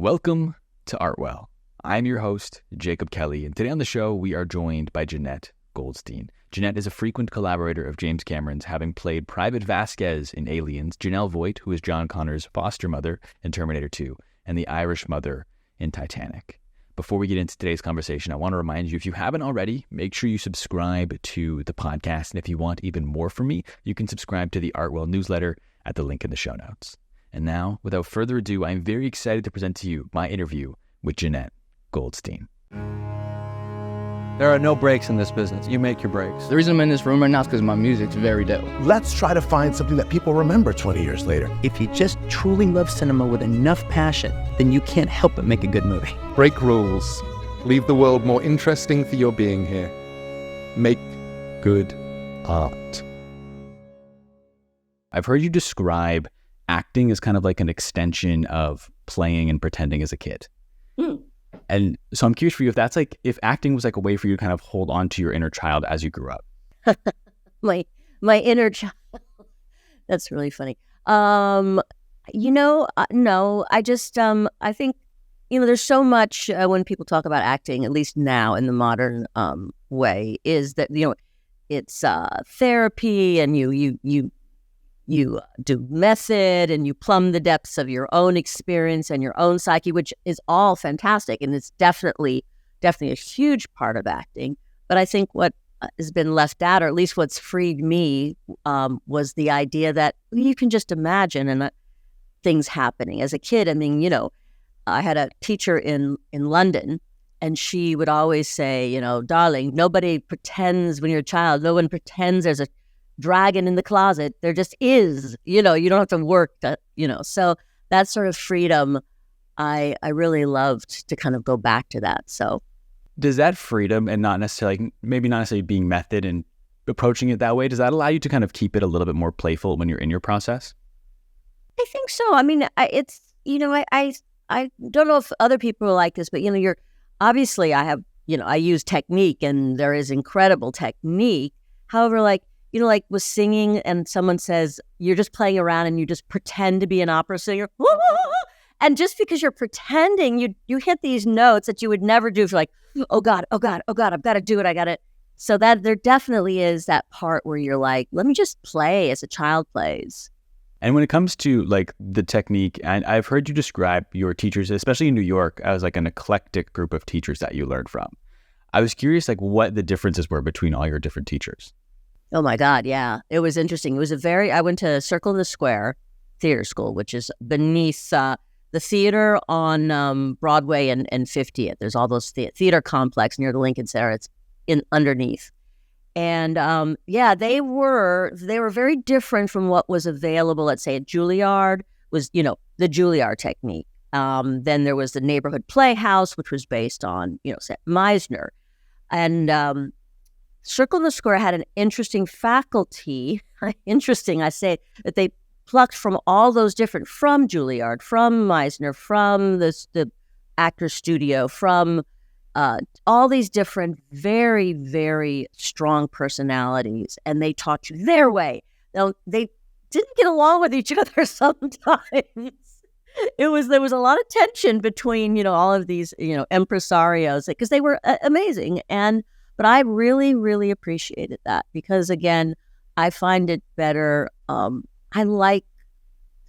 Welcome to Artwell. I'm your host, Jacob Kelly, and today on the show, we are joined by Jenette Goldstein. Jenette is a frequent collaborator of James Cameron's, having played Private Vasquez in Aliens, Jenelle Voight, who is John Connor's foster mother in Terminator 2, and the Irish mother in Titanic. Before we get into today's conversation, I want to remind you, if you haven't already, make sure you subscribe to the podcast. And if you want even more from me, you can subscribe to the Artwell newsletter at the link in the show notes. And now, without further ado, I'm very excited to present to you my interview with Jenette Goldstein. There are no breaks in this business. You make your breaks. The reason I'm in this room right now is because my music's very dope. Let's try to find something that people remember 20 years later. If you just truly love cinema with enough passion, then you can't help but make a good movie. Break rules. Leave the world more interesting for your being here. Make good art. I've heard you describe acting as kind of like an extension of playing and pretending as a kid. And so I'm curious for you if acting was like a way for you to kind of hold on to your inner child as you grew up. my inner child. That's really funny. No, I just, I think, there's so much when people talk about acting, at least now in the modern way, is that, it's therapy and you do method and you plumb the depths of your own experience and your own psyche, which is all fantastic. And it's definitely a huge part of acting. But I think what has been left out, or at least what's freed me, was the idea that you can just imagine things happening. As a kid, I had a teacher in London, and she would always say, darling, nobody pretends when you're a child. No one pretends there's a dragon in the closet. There just is. You don't have to work. So that sort of freedom, I really loved to kind of go back to that. So does that freedom and not necessarily being method and approaching it that way, does that allow you to kind of keep it a little bit more playful when you're in your process? I think so. I don't know if other people are like this, but you're obviously I use technique, and there is incredible technique. However, like with singing, and someone says you're just playing around and you just pretend to be an opera singer. And just because you're pretending, you hit these notes that you would never do if you're like, oh God, I've got to do it. I got it. So that there definitely is that part where you're like, let me just play as a child plays. And when it comes to like the technique, and I've heard you describe your teachers, especially in New York, as like an eclectic group of teachers that you learned from. I was curious like what the differences were between all your different teachers. Oh my God, yeah. It was interesting. It was I went to Circle in the Square Theater School, which is beneath the theater on Broadway and 50th. There's all those theater complex near the Lincoln Center. It's underneath. And they were very different from what was available, let's say at Juilliard, was, the Juilliard technique. Then there was the Neighborhood Playhouse, which was based on, Meisner. And Circle in the Square had an interesting faculty. Interesting, I say, that they plucked from all those different, from Juilliard, from Meisner, from the Actors Studio, from all these different, very, very strong personalities, and they taught you their way. Now, they didn't get along with each other sometimes. There was a lot of tension between, all of these, impresarios, because they were amazing. But I really, really appreciated that because, again, I find it better. I like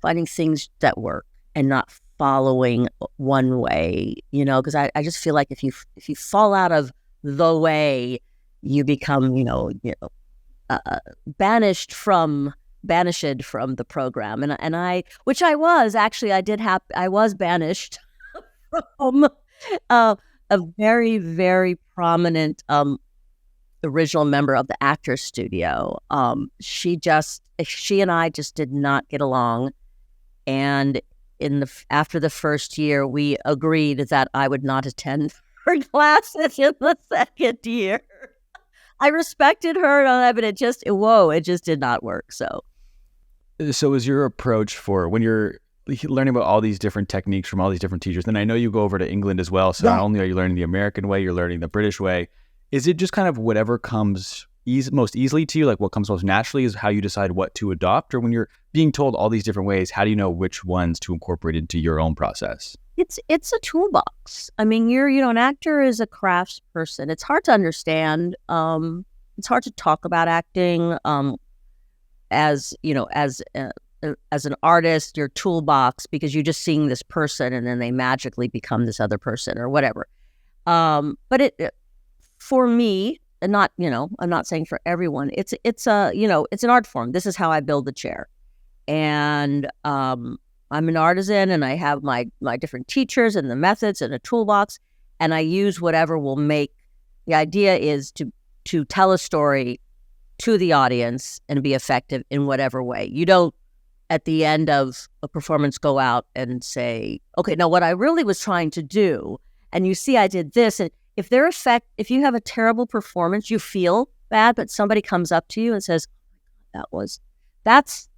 finding things that work and not following one way, because I just feel like if you fall out of the way, you become, banished from the program. And I was banished from a very, very prominent original member of the Actors Studio. She and I just did not get along, and after the first year, we agreed that I would not attend her classes in the second year. I respected her, but it just did not work. So is your approach for when you're learning about all these different techniques from all these different teachers, then I know you go over to England as well. So not only are you learning the American way, you're learning the British way. Is it just kind of whatever comes most easily to you, like what comes most naturally is how you decide what to adopt? Or when you're being told all these different ways, how do you know which ones to incorporate into your own process? It's a toolbox. I mean, an actor is a crafts person. It's hard to understand. It's hard to talk about acting. As as an artist, your toolbox, because you're just seeing this person and then they magically become this other person or whatever. But for me, and not, I'm not saying for everyone, it's an art form. This is how I build the chair. And I'm an artisan, and I have my different teachers and the methods and a toolbox, and I use whatever will make. The idea is to tell a story to the audience and be effective in whatever way. You don't, at the end of a performance, go out and say, okay, now what I really was trying to do, and you see I did this. And if if you have a terrible performance, you feel bad, but somebody comes up to you and says, that's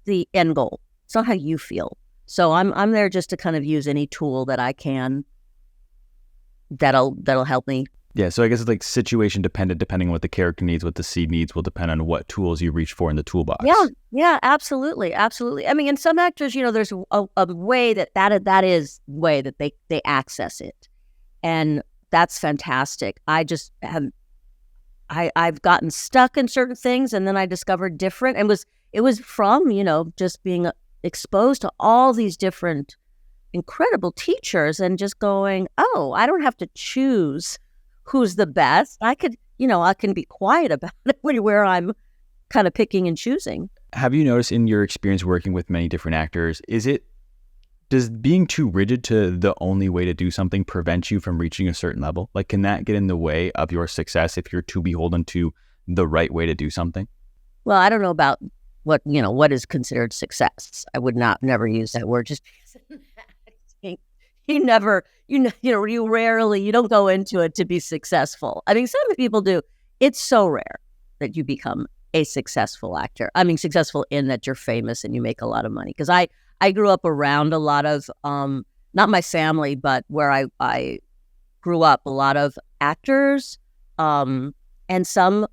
the end goal. It's not how you feel. So I'm there just to kind of use any tool that I can that'll help me. Yeah, so I guess it's like situation dependent, depending on what the character needs, what the scene needs will depend on what tools you reach for in the toolbox. Yeah, absolutely. I mean, in some actors, there's a way that is the way that they access it. And that's fantastic. I've gotten stuck in certain things, and then I discovered different, and it was from, just being exposed to all these different incredible teachers and just going, oh, I don't have to choose who's the best. I can be quiet about it where I'm kind of picking and choosing. Have you noticed in your experience working with many different actors, does being too rigid to the only way to do something prevent you from reaching a certain level? Like, can that get in the way of your success if you're too beholden to the right way to do something? Well, I don't know about what is considered success. I would never use that word just because you rarely, you don't go into it to be successful. I mean, some people do. It's so rare that you become a successful actor. I mean, successful in that you're famous and you make a lot of money. Because I grew up around a lot of, not my family, but where I grew up, a lot of actors, and some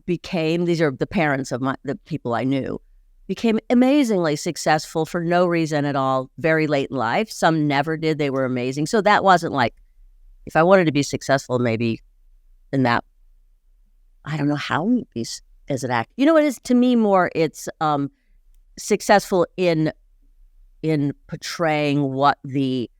these are the parents of the people I knew, became amazingly successful for no reason at all, very late in life. Some never did. They were amazing. So that wasn't like, if I wanted to be successful, maybe in that, I don't know how to be as an actor. You know what it is? To me, more, it's successful in portraying what the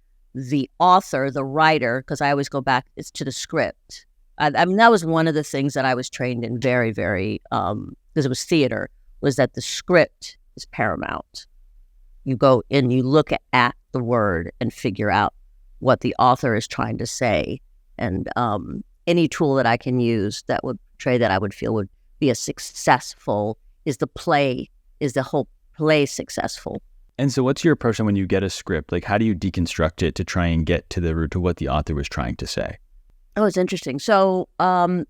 author, the writer, because I always go back to the script. I mean, that was one of the things that I was trained in very, very, because it was theater, was that the script is paramount. You go and you look at the word and figure out what the author is trying to say. And any tool that I can use that would portray that I would feel would be a successful, is the whole play successful. And so what's your approach when you get a script? Like, how do you deconstruct it to try and get to the root of what the author was trying to say? Oh, it's interesting. So I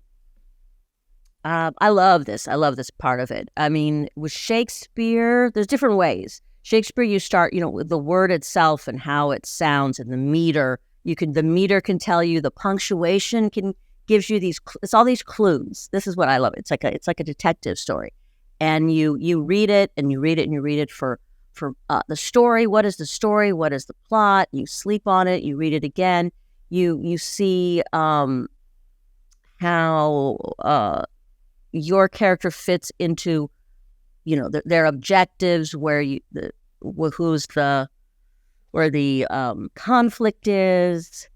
love this. I love this part of it. I mean, with Shakespeare, there's different ways. Shakespeare, you start, with the word itself and how it sounds and the meter. The meter can tell you, the punctuation gives you it's all these clues. This is what I love. It's like a detective story. And you read it and you read it and you read it for the story. What is the story? What is the plot? You sleep on it. You read it again. You see how your character fits into, their objectives, where the conflict is.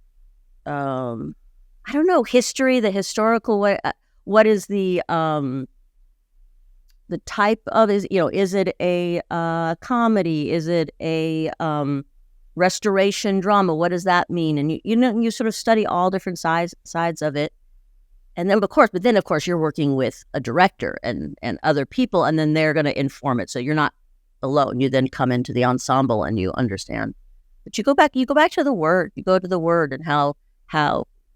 I don't know, history, the historical way. What is the type of, is it a comedy? Is it a restoration drama? What does that mean? And you sort of study all different sides of it. And then, of course, you're working with a director and other people, and then they're going to inform it. So you're not alone. You then come into the ensemble and you understand. But you go back to the word. You go to the word and how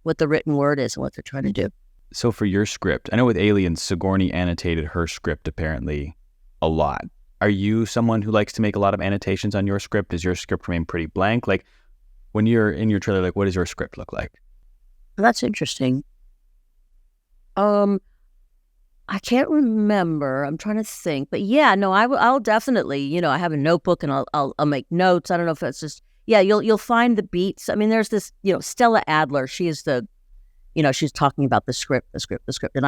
what the written word is and what they're trying to do. So for your script, I know with Aliens, Sigourney annotated her script apparently a lot. Are you someone who likes to make a lot of annotations on your script? Does your script remain pretty blank? Like, when you're in your trailer, like, what does your script look like? Well, that's interesting. I can't remember. I'm trying to think. But yeah, no, I'll definitely, I have a notebook and I'll make notes. I don't know if it's just, yeah, you'll find the beats. I mean, there's this, Stella Adler. She is she's talking about the script. And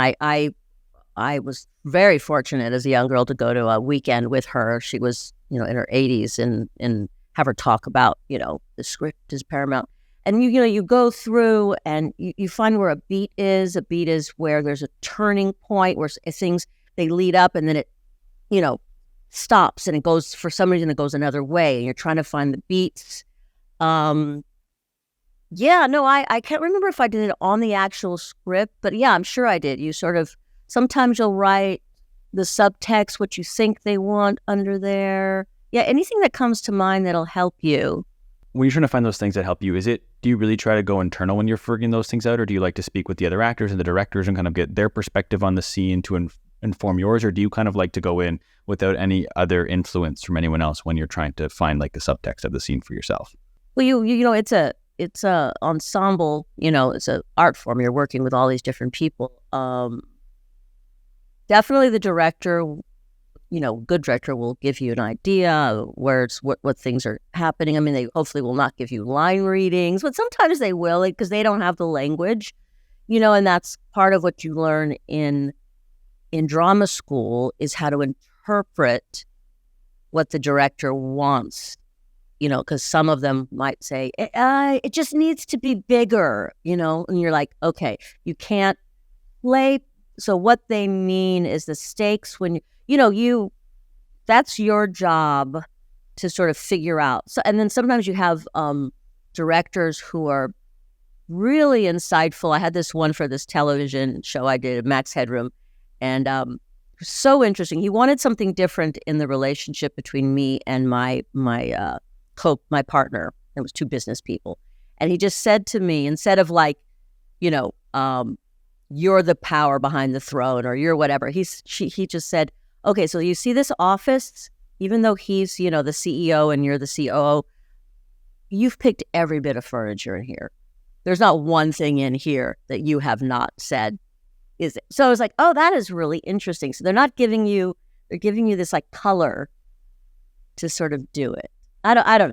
I was very fortunate as a young girl to go to a weekend with her. She was, in her 80s and have her talk about, the script is paramount. And you go through and you find where a beat is. A beat is where there's a turning point where things, they lead up and then it, stops and it goes, for some reason it goes another way and you're trying to find the beats. I can't remember if I did it on the actual script, but yeah, I'm sure I did. You sort of, sometimes you'll write the subtext, what you think they want under there. Yeah, anything that comes to mind that'll help you. When you're trying to find those things that help you, do you really try to go internal when you're figuring those things out, or do you like to speak with the other actors and the directors and kind of get their perspective on the scene to inform yours, or do you kind of like to go in without any other influence from anyone else when you're trying to find like the subtext of the scene for yourself? Well, it's a ensemble, it's an art form. You're working with all these different people. Definitely the director, good director will give you an idea where what things are happening. I mean, they hopefully will not give you line readings, but sometimes they will because they don't have the language, and that's part of what you learn in drama school is how to interpret what the director wants, because some of them might say, it just needs to be bigger, and you're like, okay, you can't play. So what they mean is the stakes when that's your job to sort of figure out. So, and then sometimes you have directors who are really insightful. I had this one for this television show I did, Max Headroom, and so interesting. He wanted something different in the relationship between me and my partner. It was two business people, and he just said to me, instead of like, you're the power behind the throne or you're whatever. He just said, okay, so you see this office, even though he's, the CEO and you're the COO, you've picked every bit of furniture in here. There's not one thing in here that you have not said. Is it? So I was like, oh, that is really interesting. So they're giving you this like color to sort of do it. I don't know.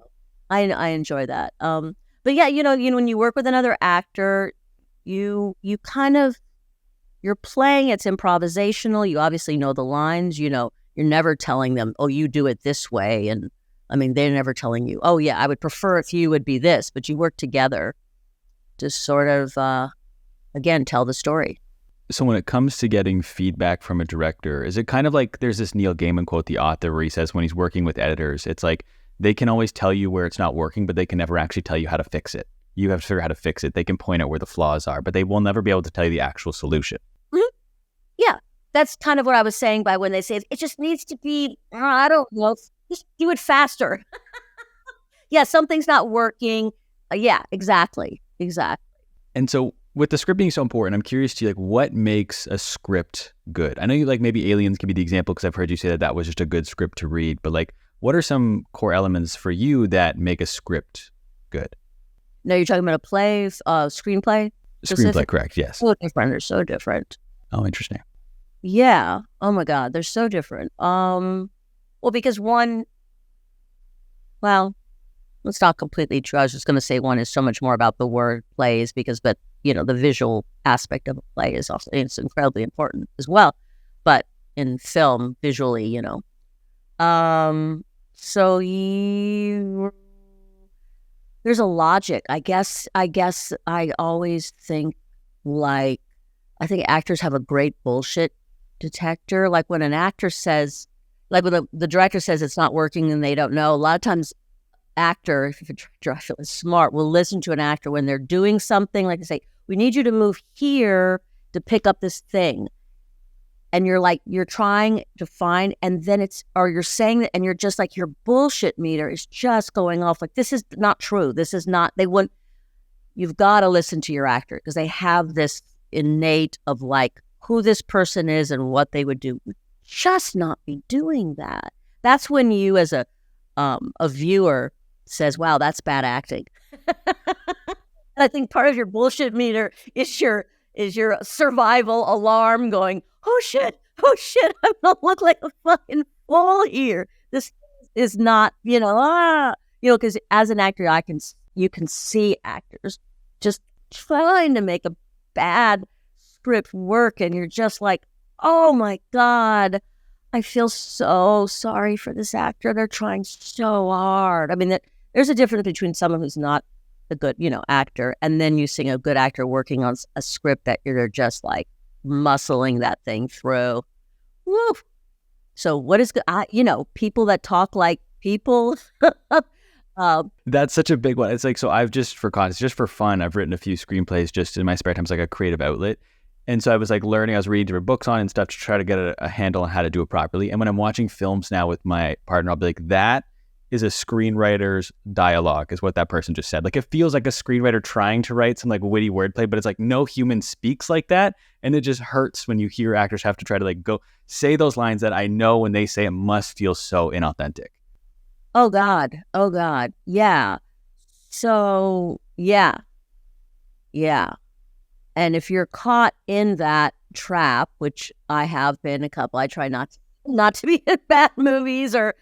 I enjoy that. But yeah, when you work with another actor, you kind of, you're playing, it's improvisational. You obviously know the lines, you're never telling them, oh, you do it this way. And I mean, they're never telling you, oh yeah, I would prefer if you would be this, but you work together to sort of, again, tell the story. So when it comes to getting feedback from a director, is it kind of like, there's this Neil Gaiman quote, the author, where he says when he's working with editors, it's like, they can always tell you where it's not working, but they can never actually tell you how to fix it. You have to figure out how to fix it. They can point out where the flaws are, but they will never be able to tell you the actual solution. Mm-hmm. Yeah, that's kind of what I was saying by when they say it just needs to be, I don't know, just do it faster. Yeah, something's not working. Yeah, exactly. And so with the script being so important, I'm curious to what makes a script good? I know you maybe Aliens can be the example because I've heard you say that was just a good script to read, but what are some core elements for you that make a script good? No, you're talking about a play, screenplay? Screenplay, correct, yes. So different. They're so different. Oh, interesting. Yeah. Oh my God, they're so different. Well, because one, it's not completely true. I was just going to say one is so much more about the word plays but the visual aspect of a play is also, it's incredibly important as well. But in film, visually, so there's a logic. I guess I always think I think actors have a great bullshit detector. Like when an actor says, when the director says it's not working and they don't know, a lot of times actor, if a director is smart, will listen to an actor when they're doing something, like they say, we need you to move here to pick up this thing. And you're trying to find, and then you're saying that, and you're just like, your bullshit meter is just going off. Like, this is not true. This is not, you've got to listen to your actor because they have this innate of who this person is and what they would do. Just not be doing that. That's when you as a viewer says, wow, that's bad acting. I think part of your bullshit meter is your survival alarm going, oh shit, I'm gonna look like a fucking fool here. This is not, because as an actor, you can see actors just trying to make a bad script work, and you're just like, oh my God, I feel so sorry for this actor. They're trying so hard. I mean, there's a difference between someone who's not a good, actor, and then you seeing a good actor working on a script that you're just like muscling that thing through. Woo. So what is good? People that talk like people. That's such a big one. It's like, so I've just for fun, I've written a few screenplays just in my spare time. It's like a creative outlet. And so I was like learning, I was reading different books on and stuff to try to get a handle on how to do it properly. And when I'm watching films now with my partner, I'll be like, that is a screenwriter's dialogue, is what that person just said. Like, it feels like a screenwriter trying to write some like witty wordplay, but it's like no human speaks like that. And it just hurts when you hear actors have to try to like go say those lines that I know when they say it must feel so inauthentic. Oh God. Yeah. So yeah. And if you're caught in that trap, which I have been a couple, I try not to be in bad movies or,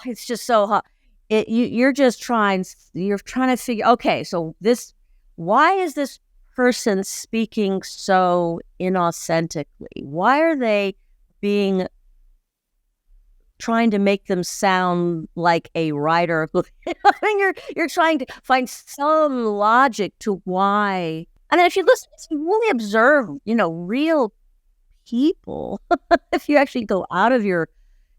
it's just so hot. You're trying to figure, okay, so why is this person speaking so inauthentically? Why are they trying to make them sound like a writer? I mean, you're trying to find some logic to why. And then if you really observe, real people, if you actually go out of your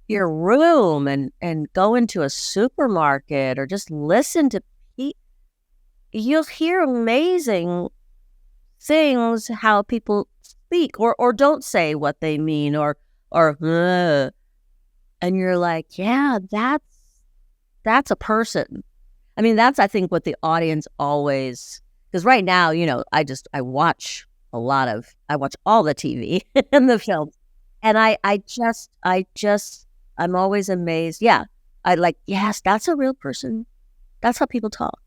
room and go into a supermarket or just listen to people, you'll hear amazing things, how people speak or don't say what they mean or and you're like, yeah, that's a person. I mean, that's, I think, what the audience always, because right now, I watch all the TV and the films, and I'm always amazed. Yeah, yes, that's a real person. That's how people talk.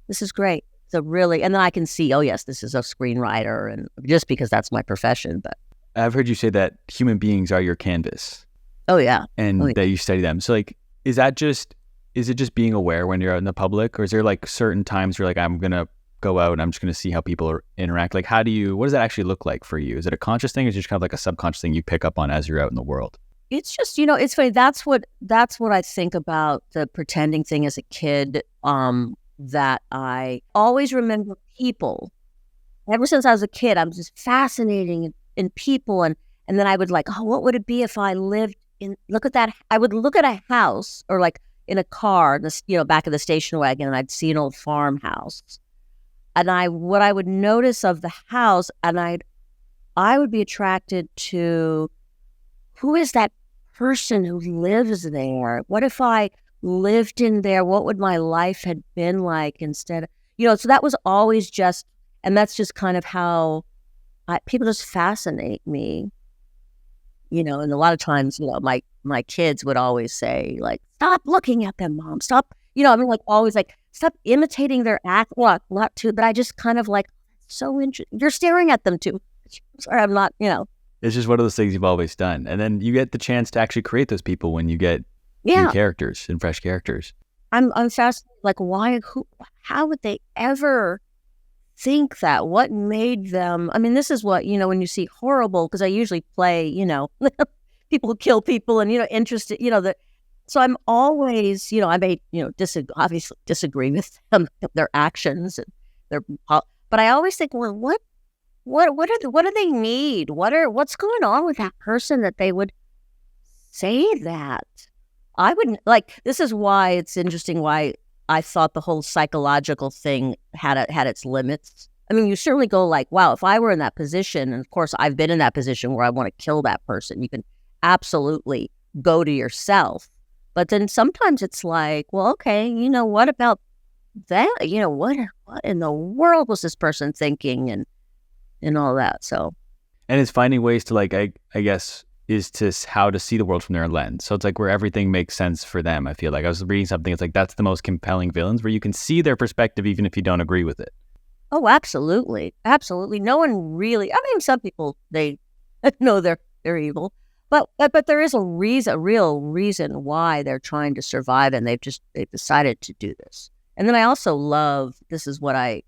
This is great. So really, and then I can see, oh yes, this is a screenwriter, and just because that's my profession. But I've heard you say that human beings are your canvas. Oh yeah, and that you study them. So like, is it just being aware when you're out in the public, or is there like certain times where like, I'm gonna go out and I'm just gonna see how people interact? Like, what does that actually look like for you? Is it a conscious thing, or is it just kind of like a subconscious thing you pick up on as you're out in the world? It's just, it's funny. That's what I think about the pretending thing as a kid. That I always remember people. Ever since I was a kid, I'm just fascinating in people, and then I would like, oh, what would it be if I lived in? Look at that. I would look at a house, or like in a car, back of the station wagon, and I'd see an old farmhouse, and what I would notice of the house, and I would be attracted to, who is that person who lives there? What if I lived in there? What would my life had been like instead of, so that was always just, and that's just kind of how people just fascinate me, and a lot of times, my kids would always say like, stop looking at them, Mom, stop, I mean, like always like, stop imitating their act. Well, not too, but I just kind of like, so interesting. You're staring at them too. Sorry, I'm not, It's just one of those things you've always done. And then you get the chance to actually create those people when you get new characters and fresh characters. I'm fascinated, like how would they ever think that? What made them? I mean, this is what, when you see horrible, because I usually play, people kill people and, interested, so I'm always, I may, obviously disagree with them, their actions and but I always think, well, what do they need? What's going on with that person that they would say that? I wouldn't this is why it's interesting why I thought the whole psychological thing had its limits. I mean, you certainly go like, wow, if I were in that position, and of course I've been in that position where I want to kill that person, you can absolutely go to yourself. But then sometimes it's like, well, okay, what about that? What in the world was this person thinking and all that? So, and it's finding ways to like, I guess, is to how to see the world from their lens. So it's like where everything makes sense for them. I feel like I was reading something. It's like, that's the most compelling villains, where you can see their perspective even if you don't agree with it. Oh, absolutely. Absolutely. No one really, I mean, some people, they know they're evil, But there is a real reason why they're trying to survive, and they've decided to do this. And then I also love, this is what I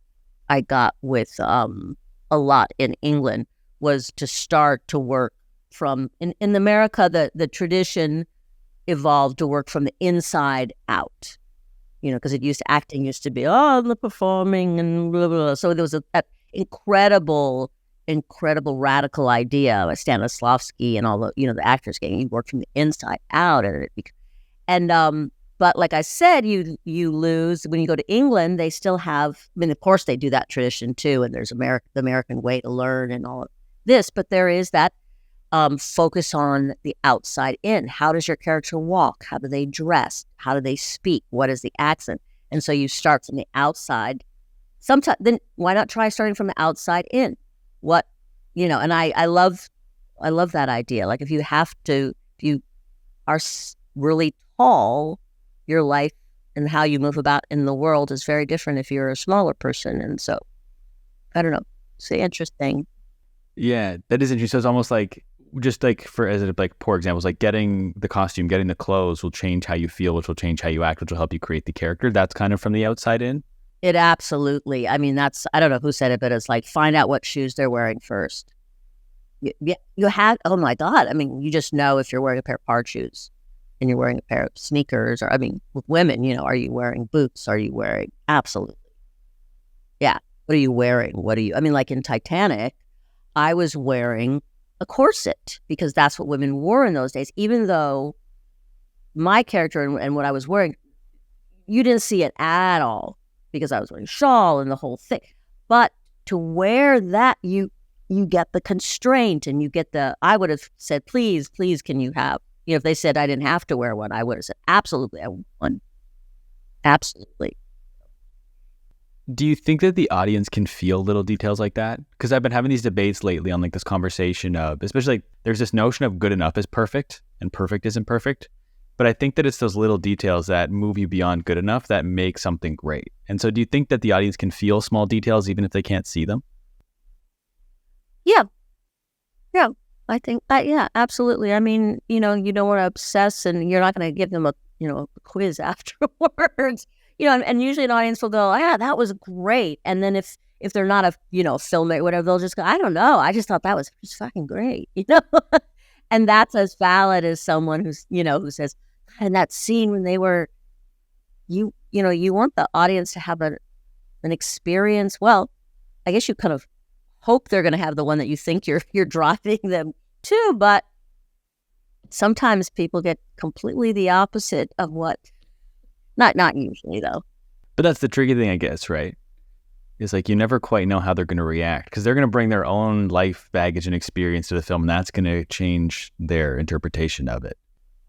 got with a lot in England, was to start to work from in America. The tradition evolved to work from the inside out. Because acting used to be the performing and blah, blah, blah. So there was an incredible radical idea of Stanislavski and all the actors getting work from the inside out, but like I said, you lose when you go to England. They still have, of course they do that tradition too, and there's the American way to learn and all of this, but there is that focus on the outside in. How does your character walk? How do they dress? How do they speak? What is the accent? And so you start from the outside. Sometimes, then why not try starting from the outside in? And I love that idea. Like if you are really tall, your life and how you move about in the world is very different if you're a smaller person. And so, I don't know. It's interesting. Yeah, that is interesting. So it's almost like, just like poor examples, like getting the costume, getting the clothes will change how you feel, which will change how you act, which will help you create the character. That's kind of from the outside in. It absolutely. I mean, I don't know who said it, but it's like, find out what shoes they're wearing first. You have, oh my God. I mean, you just know if you're wearing a pair of hard shoes and you're wearing a pair of sneakers, or, with women, are you wearing boots? Are you wearing, absolutely. Yeah. What are you wearing? Like in Titanic, I was wearing a corset because that's what women wore in those days, even though my character and what I was wearing, you didn't see it at all because I was wearing a shawl and the whole thing. But to wear that, you get the constraint, and you get I would have said, please, can you have, if they said I didn't have to wear one, I would have said, absolutely, I want one. Absolutely. Do you think that the audience can feel little details like that? Because I've been having these debates lately on like this conversation of, especially like, there's this notion of good enough is perfect and perfect isn't perfect. But I think that it's those little details that move you beyond good enough that make something great. And so do you think that the audience can feel small details even if they can't see them? Yeah. I think that, yeah, absolutely. I mean, you don't want to obsess, and you're not going to give them a quiz afterwards. And usually an audience will go, yeah, that was great. And then if they're not a, filmmaker, whatever, they'll just go, I don't know. I just thought that was just fucking great, And that's as valid as someone who's, who says, and that scene when they were, you want the audience to have an experience. Well, I guess you kind of hope they're going to have the one that you think you're driving them to, but sometimes people get completely the opposite of what. Not usually, though. But that's the tricky thing, I guess, right? It's like you never quite know how they're going to react, because they're going to bring their own life baggage and experience to the film, and that's going to change their interpretation of it.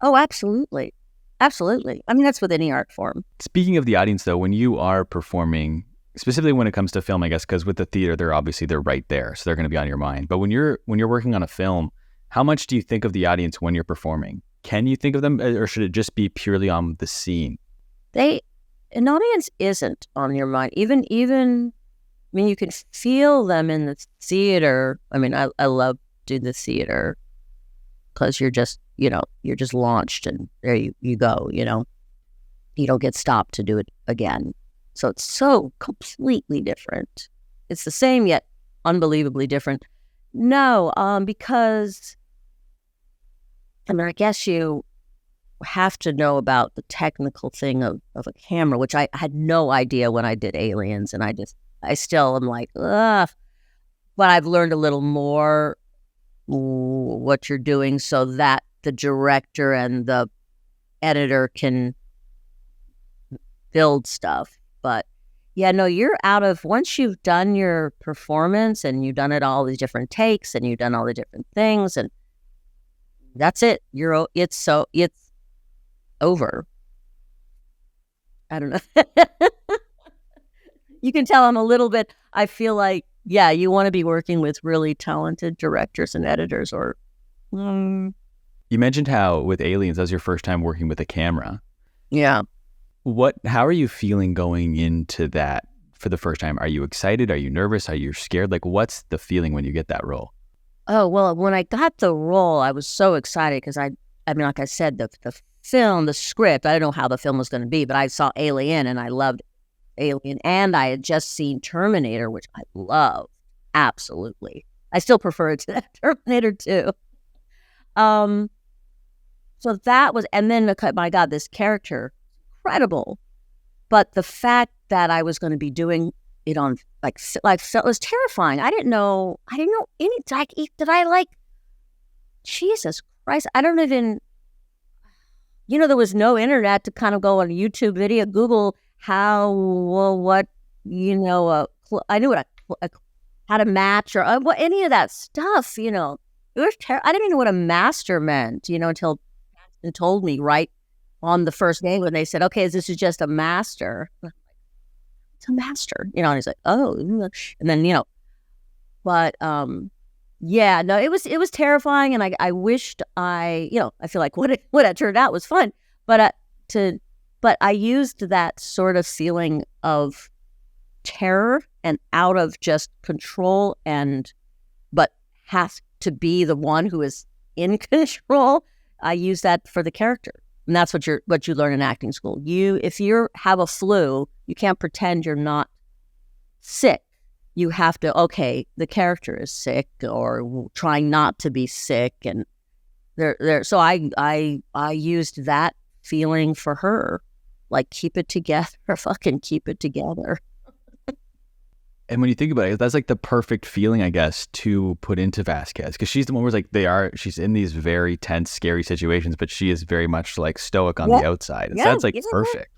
Oh, absolutely. Absolutely. I mean, that's with any art form. Speaking of the audience, though, when you are performing, specifically when it comes to film, I guess, because with the theater, they're right there, so they're going to be on your mind. But when you're working on a film, how much do you think of the audience when you're performing? Can you think of them, or should it just be purely on the scene? An audience isn't on your mind. Even, you can feel them in the theater. I mean, I love doing the theater because you're just launched, and there you go, you don't get stopped to do it again. So it's so completely different. It's the same, yet unbelievably different. No, because, I guess you have to know about the technical thing of a camera, which I had no idea when I did Aliens, and I still am like, ugh. But I've learned a little more what you're doing so that the director and the editor can build stuff. But yeah, no, you're out of, once you've done your performance and you've done it all these different takes and you've done all the different things, and that's it. It's over. I don't know. You can tell I'm a little bit, I feel like, yeah, you want to be working with really talented directors and editors, or... You mentioned how with Aliens, that was your first time working with a camera. Yeah. How are you feeling going into that for the first time? Are you excited? Are you nervous? Are you scared? Like, what's the feeling when you get that role? Oh, well, when I got the role, I was so excited because I mean, like I said, the film, the script, I don't know how the film was going to be, but I saw Alien and I loved Alien, and I had just seen Terminator, which I love. Absolutely. I still prefer it to that Terminator 2. So that was, and then, my God, this character, incredible. But the fact that I was going to be doing it on, it was terrifying. I didn't know any, Jesus Christ, I don't even, there was no internet to kind of go on a YouTube video, Google how, well, what, I knew how to match or what, any of that stuff, it was I didn't even know what a master meant, until it told me right on the first day when they said, okay, this is just a master. It's a master, and he's like, oh, and then, but, yeah, no, it was terrifying, and I wished I feel like what it turned out was fun, but I used that sort of feeling of terror and out of just control but has to be the one who is in control. I use that for the character, and that's what you learn in acting school. If you have a flu, you can't pretend you're not sick. You have to, okay, the character is sick or trying not to be sick, and so I used that feeling for her, like keep it together, fucking keep it together. And when you think about it, that's like the perfect feeling, I guess, to put into Vasquez, because she's the one where she's in these very tense, scary situations, but she is very much like stoic on the outside. And so that's like perfect.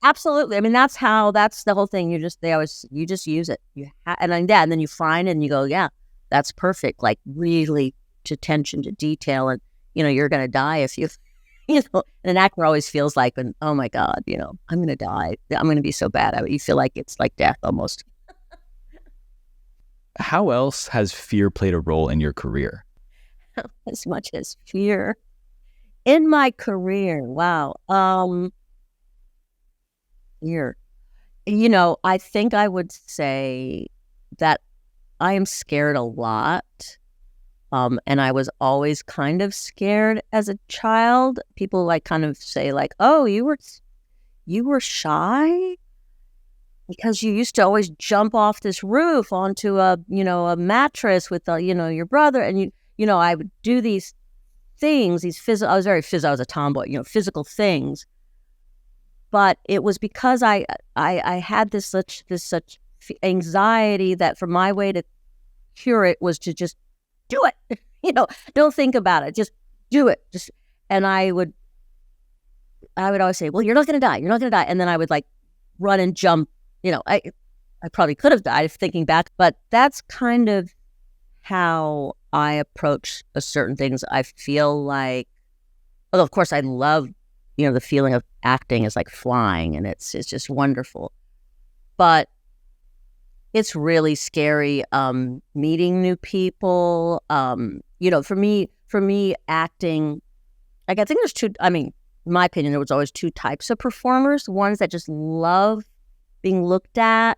Absolutely. I mean, that's the whole thing. You just use it. And then you find it and you go, yeah, that's perfect. Like really attention to detail, and you're going to die if you. And an actor always feels like, oh my God, I'm going to die. I'm going to be so bad. You feel like it's like death almost. How else has fear played a role in your career? As much as fear in my career. Wow. Fear. I think I would say that I am scared a lot. And I was always kind of scared as a child. People like kind of say like, oh, you were shy because you used to always jump off this roof onto a mattress with your brother. And I would do these things, I was a tomboy, physical things. But it was because I had this such anxiety that for my way to cure it was to just do it. Don't think about it. Just do it. And I would always say, well, you're not going to die. You're not going to die. And then I would like run and jump. I probably could have died if thinking back, but that's kind of how I approach certain things. I feel like, although of course I love, the feeling of acting is like flying and it's just wonderful, but it's really scary meeting new people. For me, acting, like I think there's two. I mean, in my opinion, there was always two types of performers. Ones that just love being looked at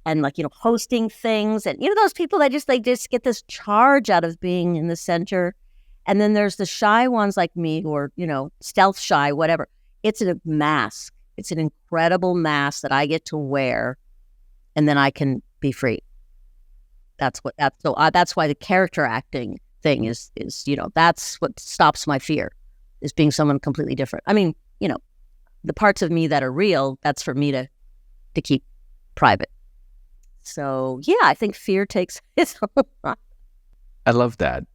and like hosting things, and those people that just get this charge out of being in the center. And then there's the shy ones like me who are stealth shy, whatever. It's a mask. It's an incredible mask that I get to wear, and then I can be free. That's why the character acting thing is that's what stops my fear, is being someone completely different. I mean, the parts of me that are real, that's for me to keep private. So yeah, I think fear takes its own. I love that.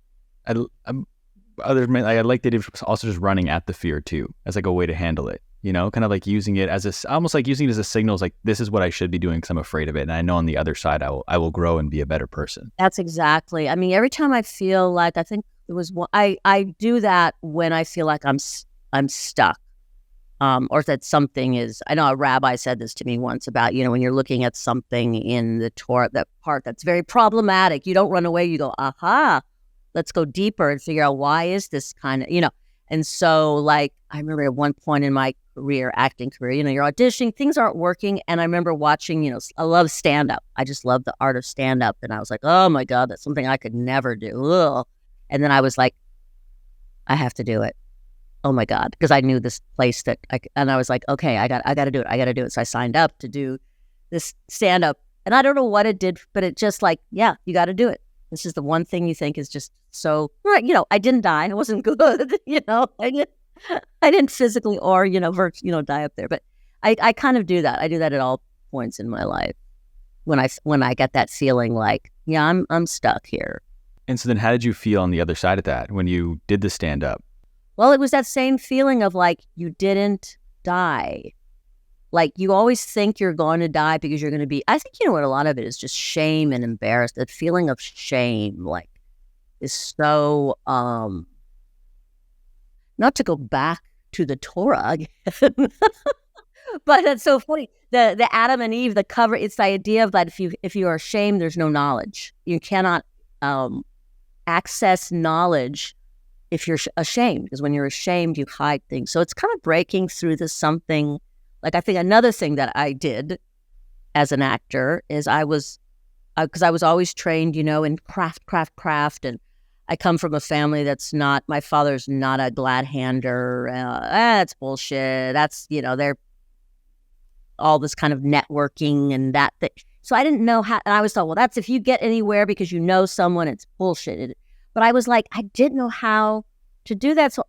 I like the idea of also just running at the fear too, as like a way to handle it. Kind of like using it as almost like using it as a signal, like this is what I should be doing because I'm afraid of it, and I know on the other side I will grow and be a better person. That's exactly. I mean, every time I feel like, I think it was one, I do that when I feel like I'm stuck, or that something is. I know a rabbi said this to me once about when you're looking at something in the Torah, that part that's very problematic, you don't run away. You go, aha, let's go deeper and figure out why is this kind of And so, like, I remember at one point in my career, acting career. You're auditioning, things aren't working. And I remember watching, I love stand-up. I just love the art of stand-up. And I was like, oh my God, that's something I could never do. Ugh. And then I was like, I have to do it. Oh my God. Because I knew this place and I was like, okay, I got to do it. I got to do it. So I signed up to do this stand-up. And I don't know what it did, but it just like, yeah, you got to do it. This is the one thing you think is just so, I didn't die. I wasn't good. I didn't physically or, die up there. But I kind of do that. I do that at all points in my life when I get that feeling like, yeah, I'm stuck here. And so then how did you feel on the other side of that when you did the stand-up? Well, it was that same feeling of like, you didn't die. Like, you always think you're going to die because you're going to be, I think, what a lot of it is just shame and embarrassed. That feeling of shame, like, is so, not to go back to the Torah again, but it's so funny. The Adam and Eve, the cover, it's the idea of that if you are ashamed, there's no knowledge. You cannot access knowledge if you're ashamed, because when you're ashamed, you hide things. So it's kind of breaking through to something. Like, I think another thing that I did as an actor is because I was always trained, in craft. And I come from a family that's not, my father's not a glad hander. That's bullshit. That's, they're all this kind of networking and that thing. So I didn't know how, and I was thought, well, that's if you get anywhere because you know someone, it's bullshit. But I was like, I didn't know how to do that. So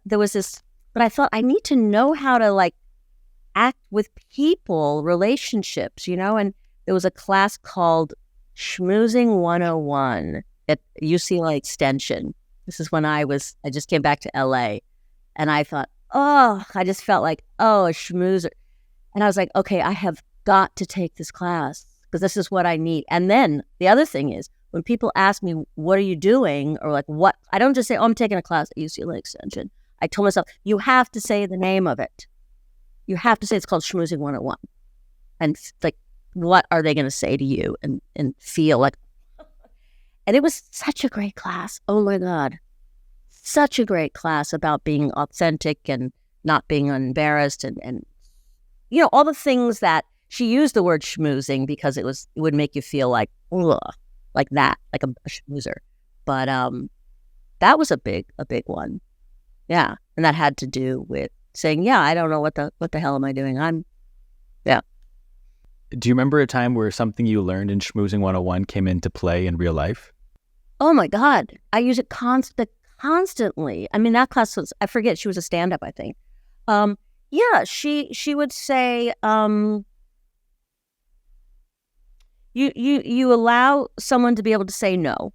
there was this, but I thought I need to know how to like act with people, relationships, and there was a class called Schmoozing 101 at UCLA Extension. This is when I just came back to LA, and I thought, I just felt like, a schmoozer. And I was like, okay, I have got to take this class because this is what I need. And then the other thing is, when people ask me, what are you doing? Or like, what? I don't just say, I'm taking a class at UCLA Extension. I told myself, you have to say the name of it. You have to say it's called Schmoozing 101. And like, what are they going to say to you and feel like? And it was such a great class. Oh my God. Such a great class about being authentic and not being embarrassed and all the things that she used the word schmoozing because it would make you feel like, ugh, like that, like a schmoozer. But that was a big one. Yeah. And that had to do with saying, yeah, I don't know what the hell am I doing? Do you remember a time where something you learned in Schmoozing 101 came into play in real life? Oh my God. I use it constantly. I mean, that class was, I forget, she was a stand-up, I think. Yeah, she would say, you allow someone to be able to say no.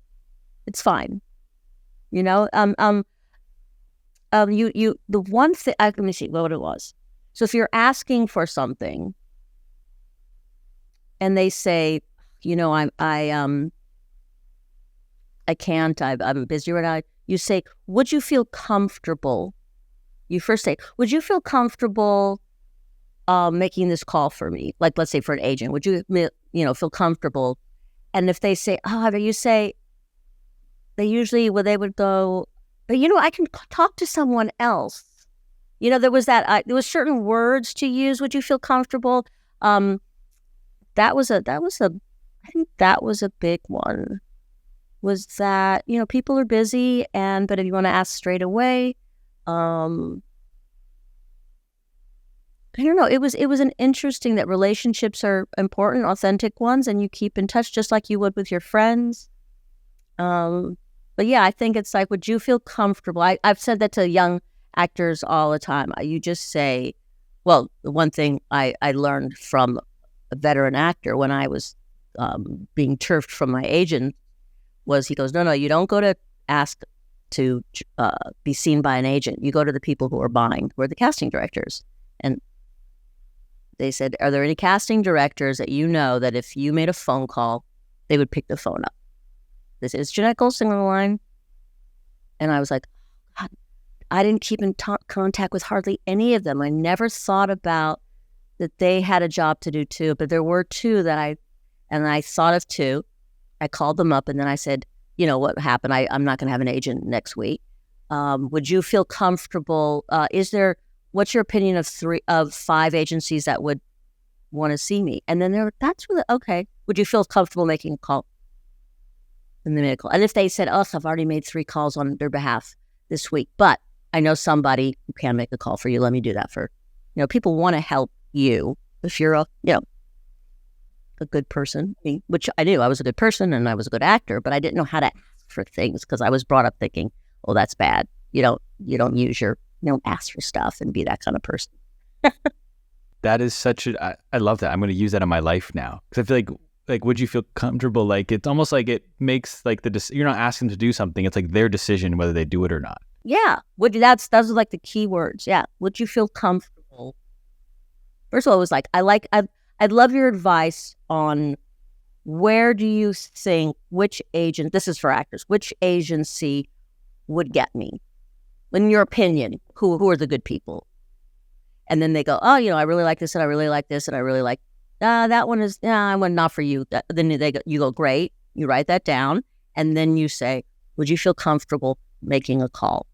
It's fine. The one thing, let me see what it was. So if you're asking for something and they say, I can't, I'm busy right now. You say, would you feel comfortable? You first say, would you feel comfortable making this call for me? Like, let's say for an agent, would you, feel comfortable? And if they say, you say, they usually, they would go, but I can talk to someone else. There was there was certain words to use. Would you feel comfortable? I think that was a big one. Was that, people are busy but if you want to ask straight away, I don't know. It was an interesting that relationships are important, authentic ones, and you keep in touch just like you would with your friends. But yeah, I think it's like, would you feel comfortable? I've said that to young actors all the time. You just say, well, the one thing I learned from a veteran actor when I was being turfed from my agent was, he goes, no, you don't go to ask to be seen by an agent. You go to the people who are buying, who are the casting directors. And they said, are there any casting directors that that if you made a phone call, they would pick the phone up? They said, is Jenette Goldstein on the line? And I was like, God, I didn't keep in contact with hardly any of them. I never thought about that they had a job to do too. But there were two that I thought of two. I called them up and then I said, what happened? I'm not going to have an agent next week. Would you feel comfortable? what's your opinion of 5 agencies that would want to see me? And then that's really okay. Would you feel comfortable making a call? And they made a call. And if they said, oh, I've already made 3 calls on their behalf this week, but I know somebody who can make a call for you. Let me do that for, people want to help you if you're a good person, which I knew I was a good person and I was a good actor, but I didn't know how to ask for things because I was brought up thinking, oh, that's bad. You don't ask for stuff and be that kind of person. That is I love that. I'm going to use that in my life now because I feel like, would you feel comfortable? Like, it's almost like it makes like you're not asking them to do something. It's like their decision whether they do it or not. Yeah. Those are like the key words. Yeah. Would you feel comfortable? First of all, it was like, I'd love your advice on where do you think this is for actors, which agency would get me? In your opinion, who are the good people? And then they go, oh, I really like this and I really like this and I really like, that one is, not for you. Then you go, great. You write that down. And then you say, would you feel comfortable making a call?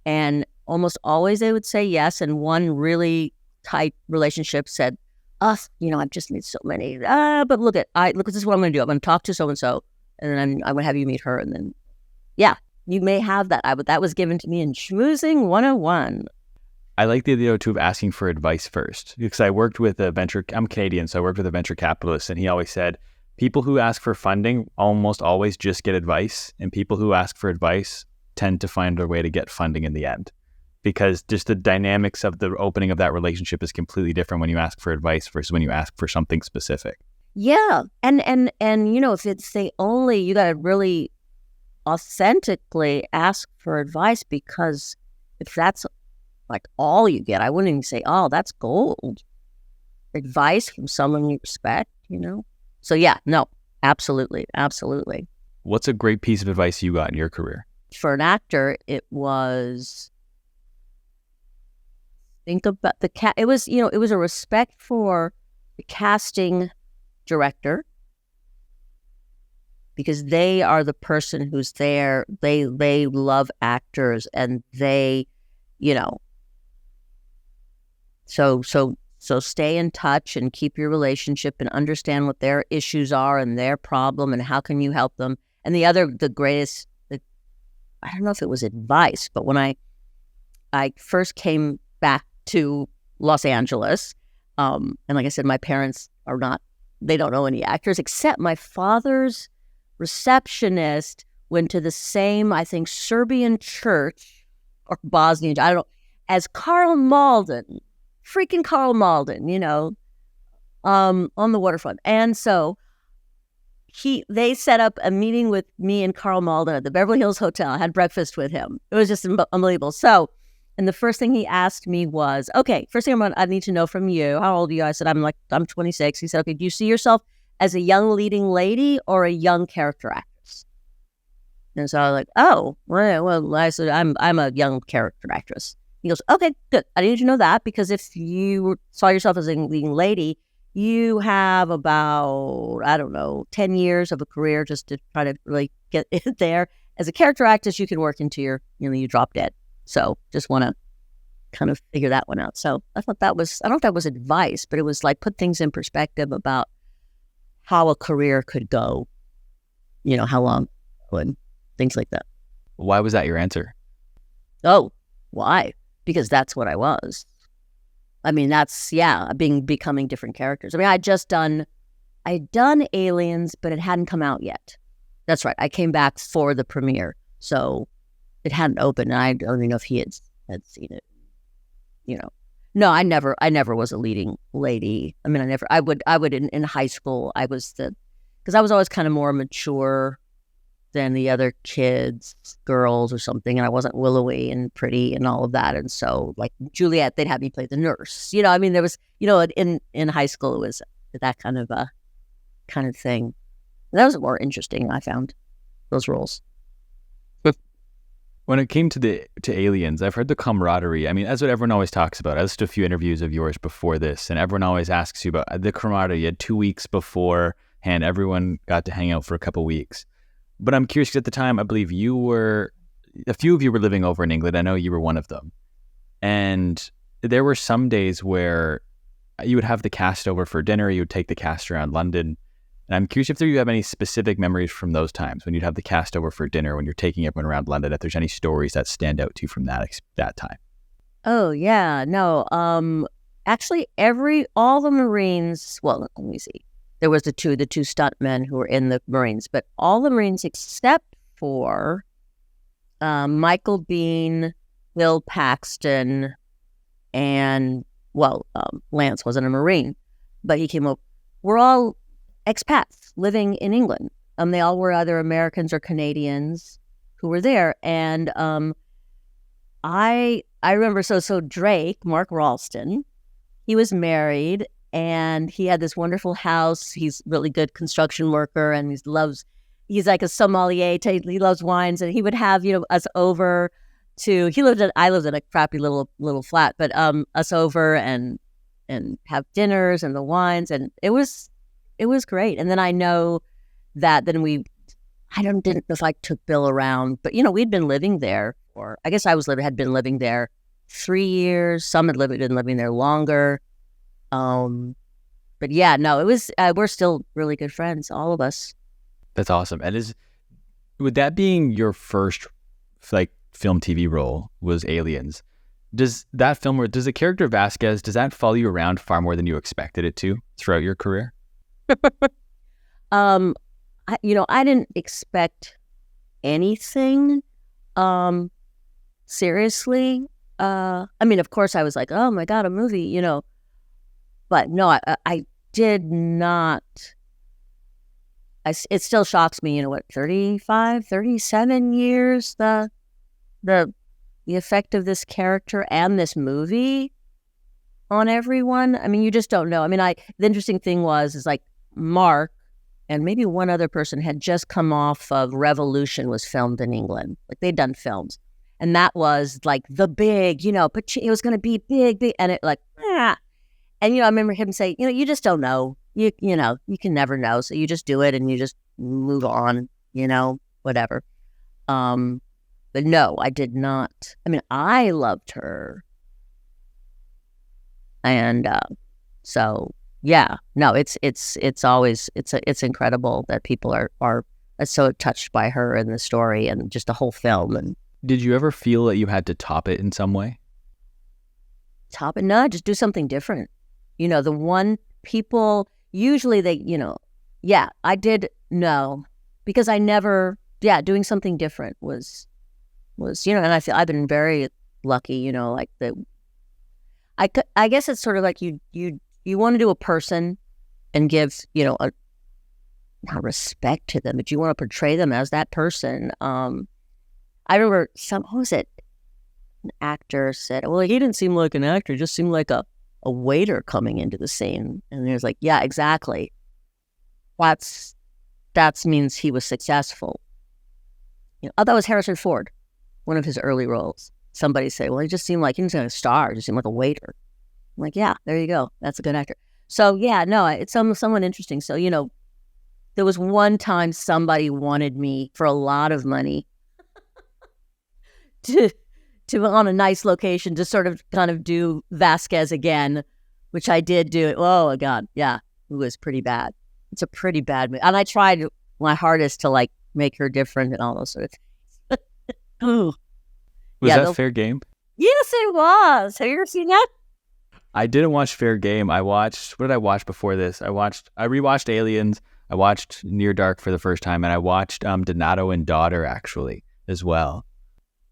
And almost always they would say yes. And one really tight relationship said, I've just made so many. But look, this is what I'm going to do. I'm going to talk to so-and-so and then I'm going to have you meet her. And then, yeah, you may have that. That was given to me in Schmoozing 101. I like the idea too of asking for advice first because I worked with I'm Canadian, so I worked with a venture capitalist and he always said, people who ask for funding almost always just get advice and people who ask for advice tend to find their way to get funding in the end because just the dynamics of the opening of that relationship is completely different when you ask for advice versus when you ask for something specific. Yeah. And if it's you got to really authentically ask for advice because if that's like all you get, I wouldn't even say, oh, that's gold. Advice from someone you respect, So yeah, no, absolutely. Absolutely. What's a great piece of advice you got in your career? For an actor, it was think about it was a respect for the casting director because they are the person who's there. They love actors and they, So stay in touch and keep your relationship and understand what their issues are and their problem and how can you help them. And the greatest, I don't know if it was advice, but when I first came back to Los Angeles, and like I said, my parents they don't know any actors except my father's receptionist went to the same, I think, Serbian church or Bosnian, I don't know, as Carl Malden. Freaking Carl Malden, on the waterfront. And so they set up a meeting with me and Carl Malden at the Beverly Hills Hotel. I had breakfast with him. It was just unbelievable. So, and the first thing he asked me was, okay, first thing I need to know from you, how old are you? I said, I'm 26. He said, okay, do you see yourself as a young leading lady or a young character actress? And so I was like, oh, well, I said, I'm a young character actress. He goes, okay, good. I need to know that because if you saw yourself as a leading lady, you have about, 10 years of a career just to try to really get it there. As a character actress, you can work into you drop dead. So just want to kind of figure that one out. So I thought I don't know if that was advice, but it was like put things in perspective about how a career could go, how long and things like that. Why was that your answer? Oh, why? Because that's what I was. I mean, that's, becoming different characters. I mean, I'd done Aliens, but it hadn't come out yet. That's right. I came back for the premiere. So it hadn't opened, and I don't even know if he had seen it. No, I never was a leading lady. I mean, I would in high school, because I was always kind of more mature than the other kids, girls or something, and I wasn't willowy and pretty and all of that. And so, like Juliet, they'd have me play the nurse. There was, in high school, it was that kind of thing. And that was more interesting, I found, those roles. But when it came to Aliens, I've heard the camaraderie. I mean, that's what everyone always talks about. I listened to a few interviews of yours before this, and everyone always asks you about the camaraderie. You had 2 weeks beforehand, everyone got to hang out for a couple weeks. But I'm curious, because at the time, I believe a few of you were living over in England. I know you were one of them. And there were some days where you would have the cast over for dinner, you would take the cast around London. And I'm curious if you have any specific memories from those times when you'd have the cast over for dinner, when you're taking everyone around London, if there's any stories that stand out to you from that time. Oh, yeah. No, actually all the Marines, well, let me see. There was the two stuntmen who were in the Marines, but all the Marines except for Michael Bean, Bill Paxton, and, Lance wasn't a Marine, but he came up. We're all expats living in England. They all were either Americans or Canadians who were there. And I remember, so Drake, Mark Ralston, he was married and he had this wonderful house. He's a really good construction worker and he's like a sommelier. He loves wines, and he would have, us over to, I lived in a crappy little flat, but us over and have dinners and the wines, and it was great. And then I know that then I didn't know if I took Bill around, but we'd been living there for, I guess had been living there 3 years. Some had been living there longer. But yeah, no, it was, we're still really good friends, all of us. That's awesome. And would that being your first film TV role was Aliens? Does that film, does the character Vasquez, does that follow you around far more than you expected it to throughout your career? I didn't expect anything. Seriously. Of course I was like, oh my God, a movie, but no, I did not. It still shocks me, 35, 37 years, the effect of this character and this movie on everyone. You just don't know. The interesting thing is like Mark and maybe one other person had just come off of Revolution, was filmed in England. Like, they'd done films. And that was like the big, but it was going to be big. And it like, ah. And, I remember him saying, you just don't know. You can never know. So you just do it and you just move on, whatever. But no, I did not. I loved her. And so, yeah, no, it's always, it's incredible that people are so touched by her and the story and just the whole film. And did you ever feel that you had to top it in some way? Top it? No, just do something different. The one people, usually they, yeah, I did no, because I never, doing something different was, and I feel I've been very lucky, like I guess it's sort of like you want to do a person and give, not respect to them, but you want to portray them as that person. I remember an actor said, well, he didn't seem like an actor, he just seemed like a waiter coming into the scene. And he was like, yeah, exactly. That means he was successful. That was Harrison Ford, one of his early roles. Somebody said, well, he just seemed like, he didn't seem like a star, he just seemed like a waiter. I'm like, yeah, there you go. That's a good actor. So yeah, no, it's someone interesting. So, there was one time somebody wanted me for a lot of money to on a nice location to sort of kind of do Vasquez again, which I did do. Oh God, yeah, it was pretty bad. It's a pretty bad movie, and I tried my hardest to like make her different and all those sort of things. Was that Fair Game? Yes, it was. Have you ever seen that? I didn't watch Fair Game. What did I watch before this? I rewatched Aliens. I watched Near Dark for the first time, and I watched Donato and Daughter actually as well.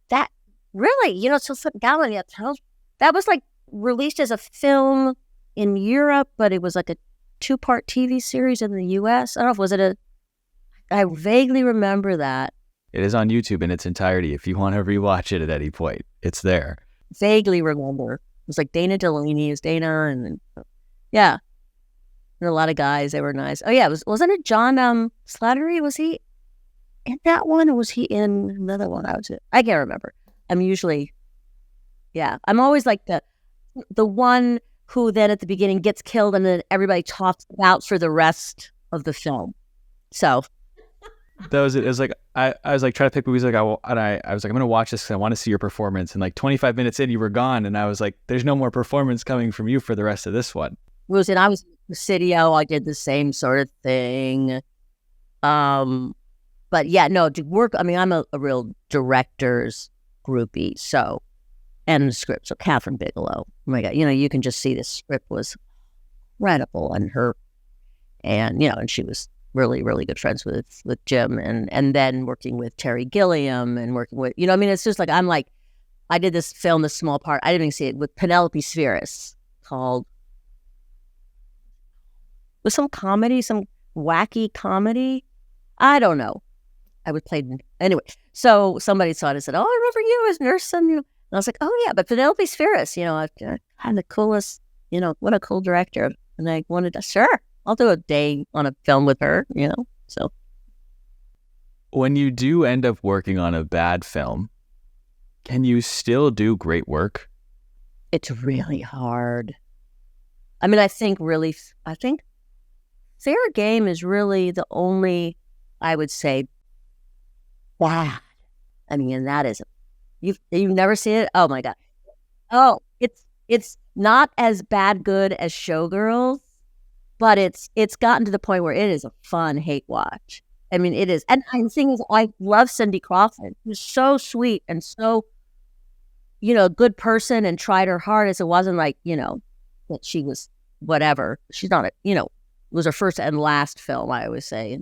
That really, so that was like released as a film in Europe, but it was like a 2-part TV series in the US. I don't know if I vaguely remember that. It is on YouTube in its entirety. If you want to rewatch it at any point, it's there. Vaguely remember. It was like Dana Delaney is Dana, and yeah. And a lot of guys, they were nice. Oh yeah, wasn't it John Slattery? Was he in that one, or was he in another one? I can't remember. I'm usually, yeah. I'm always like the one who then at the beginning gets killed and then everybody talks about for the rest of the film. So That was it. It was like I was like trying to pick movies like I was like, I'm gonna watch this because I want to see your performance. And like 25 minutes in, you were gone, and I was like, there's no more performance coming from you for the rest of this one. I was in Presidio. I did the same sort of thing. But yeah, no, to work. I mean, I'm a real director's groupie. So, and the script. So Catherine Bigelow. Oh my God, you can just see the script was incredible, and and she was really, really good friends with Jim, and then working with Terry Gilliam and working with, it's just like, I did this film, this small part, I didn't even see it, with Penelope Spheris, called, was some comedy, some wacky comedy, I don't know. I would play, anyway, so somebody saw it and said, oh, I remember you as Nurse, and I was like, oh yeah, but Penelope Spheris, I had the coolest, what a cool director, and I wanted to, sure, I'll do a day on a film with her, so. When you do end up working on a bad film, can you still do great work? It's really hard. I mean, I think fair game is really the only, I would say, bad. I mean, and that is, you've never seen it? Oh my God. Oh, it's not as bad good as Showgirls. But it's gotten to the point where it is a fun hate watch. I mean, it is. And the thing is, I love Cindy Crawford. She was so sweet and so, good person, and tried her hardest. It wasn't like, that she was whatever. She's not it was her first and last film, I always say.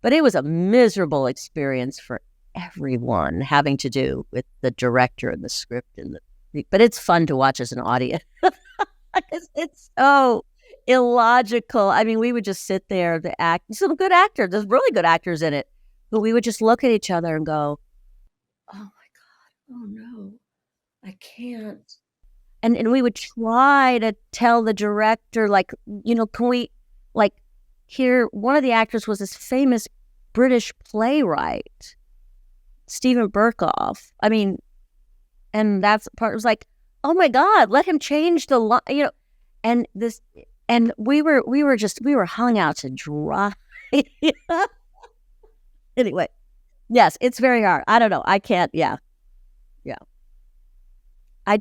But it was a miserable experience for everyone, having to do with the director and the script. But it's fun to watch as an audience. It's so illogical. I mean, we would just sit there, some good actors, there's really good actors in it, but we would just look at each other and go, oh my God, oh no, I can't. And we would try to tell the director, like, can we, like, here, one of the actors was this famous British playwright, Stephen Burkoff. I mean, and that's part, it was like, oh my God, let him change the line, and we were hung out to dry. Anyway, yes, it's very hard. I don't know. I can't. Yeah. I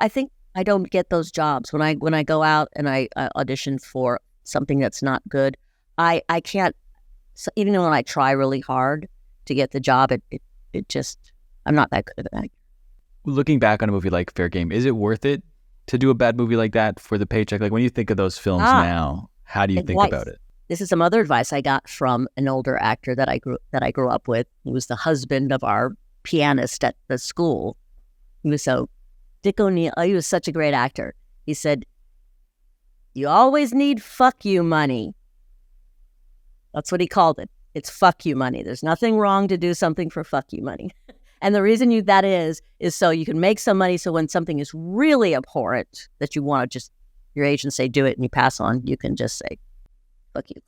think I don't get those jobs when I go out and I audition for something that's not good. I can't. So even when I try really hard to get the job, it just, I'm not that good at that. Looking back on a movie like Fair Game, is it worth it to do a bad movie like that for the paycheck? Like, when you think of those films now, how do you think about it? This is some other advice I got from an older actor that I grew up with. He was the husband of our pianist at the school. Dick O'Neill. Oh, he was such a great actor. He said, "You always need fuck you money." That's what he called it. It's fuck you money. There's nothing wrong to do something for fuck you money. And the reason that is so you can make some money, so when something is really abhorrent that you want to just, your agent say do it and you pass on, you can just say, fuck you.